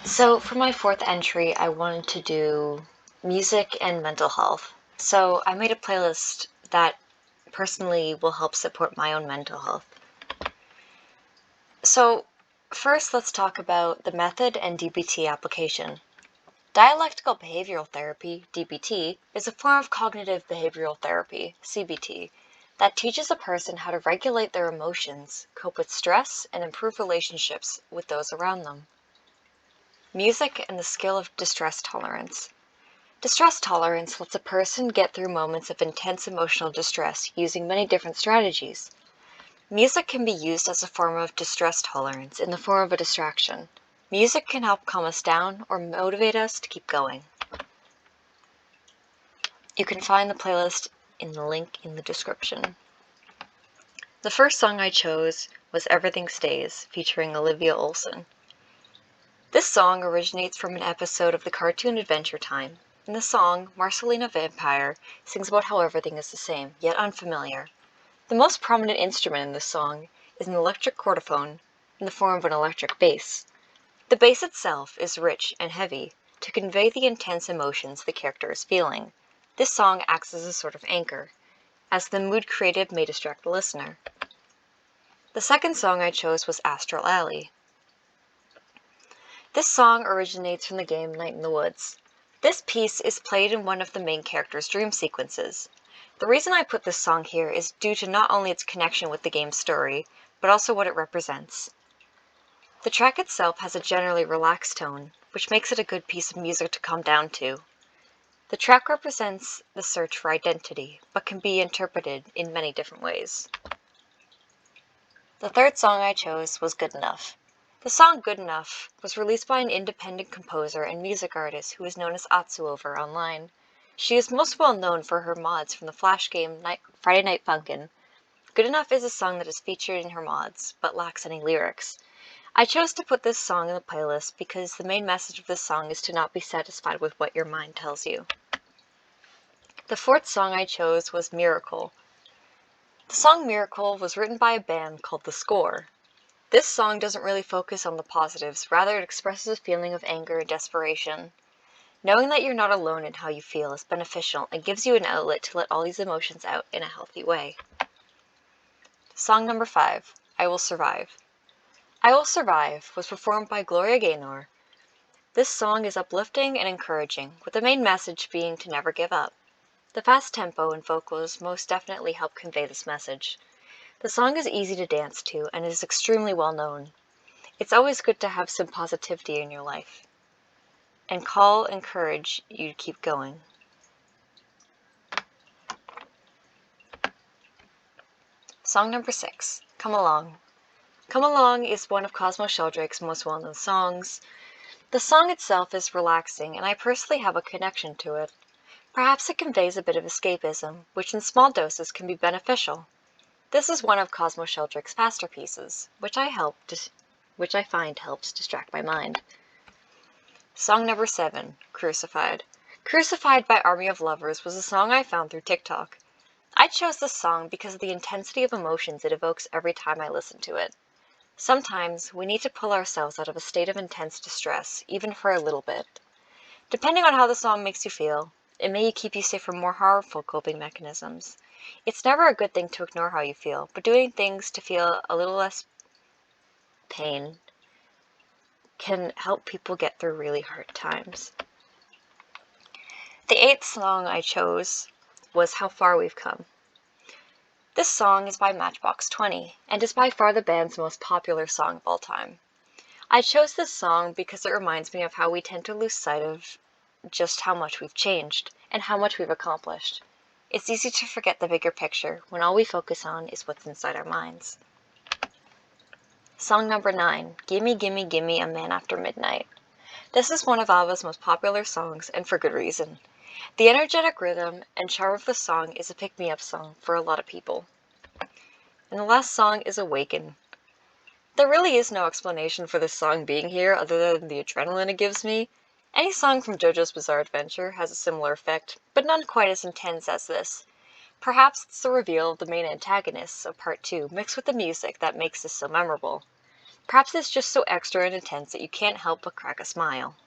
So for my fourth entry, I wanted to do music and mental health. So I made a playlist that personally will help support my own mental health. So first, let's talk about the method and DBT application. Dialectical behavioral therapy, DBT, is a form of cognitive behavioral therapy, CBT, that teaches a person how to regulate their emotions, cope with stress, and improve relationships with those around them. Music and the skill of distress tolerance. Distress tolerance lets a person get through moments of intense emotional distress using many different strategies. Music can be used as a form of distress tolerance in the form of a distraction. Music can help calm us down or motivate us to keep going. You can find the playlist in the link in the description. The first song I chose was Everything Stays, featuring Olivia Olson. This song originates from an episode of the cartoon Adventure Time. In the song, Marcelina Vampire sings about how everything is the same, yet unfamiliar. The most prominent instrument in this song is an electric chordophone in the form of an electric bass. The bass itself is rich and heavy to convey the intense emotions the character is feeling. This song acts as a sort of anchor, as the mood created may distract the listener. The second song I chose was Astral Alley. This song originates from the game Night in the Woods. This piece is played in one of the main character's dream sequences. The reason I put this song here is due to not only its connection with the game's story, but also what it represents. The track itself has a generally relaxed tone, which makes it a good piece of music to calm down to. The track represents the search for identity, but can be interpreted in many different ways. The third song I chose was Good Enough. The song Good Enough was released by an independent composer and music artist who is known as Atsuover online. She is most well known for her mods from the Flash game Friday Night Funkin'. Good Enough is a song that is featured in her mods, but lacks any lyrics. I chose to put this song in the playlist because the main message of this song is to not be satisfied with what your mind tells you. The fourth song I chose was Miracle. The song Miracle was written by a band called The Score. This song doesn't really focus on the positives, rather it expresses a feeling of anger and desperation. Knowing that you're not alone in how you feel is beneficial and gives you an outlet to let all these emotions out in a healthy way. Song number 5, I Will Survive. I Will Survive was performed by Gloria Gaynor. This song is uplifting and encouraging, with the main message being to never give up. The fast tempo and vocals most definitely help convey this message. The song is easy to dance to and is extremely well known. It's always good to have some positivity in your life and encourage you to keep going. Song number 6, Come Along. Come Along is one of Cosmo Sheldrake's most well-known songs. The song itself is relaxing and I personally have a connection to it. Perhaps it conveys a bit of escapism, which in small doses can be beneficial. This is one of Cosmo Sheldrake's faster pieces, which I find helps distract my mind. Song number 7, Crucified. Crucified by Army of Lovers was a song I found through TikTok. I chose this song because of the intensity of emotions it evokes every time I listen to it. Sometimes we need to pull ourselves out of a state of intense distress, even for a little bit. Depending on how the song makes you feel, it may keep you safe from more harmful coping mechanisms. It's never a good thing to ignore how you feel, but doing things to feel a little less pain can help people get through really hard times. The 8th song I chose was How Far We've Come. This song is by Matchbox 20 and is by far the band's most popular song of all time. I chose this song because it reminds me of how we tend to lose sight of just how much we've changed and how much we've accomplished. It's easy to forget the bigger picture when all we focus on is what's inside our minds. Song number 9, Gimme Gimme Gimme a Man After Midnight. This is one of ABBA's most popular songs, and for good reason. The energetic rhythm and charm of the song is a pick-me-up song for a lot of people. And the last song is Awaken. There really is no explanation for this song being here other than the adrenaline it gives me. Any song from JoJo's Bizarre Adventure has a similar effect, but none quite as intense as this. Perhaps it's the reveal of the main antagonists of Part 2 mixed with the music that makes this so memorable. Perhaps it's just so extra and intense that you can't help but crack a smile.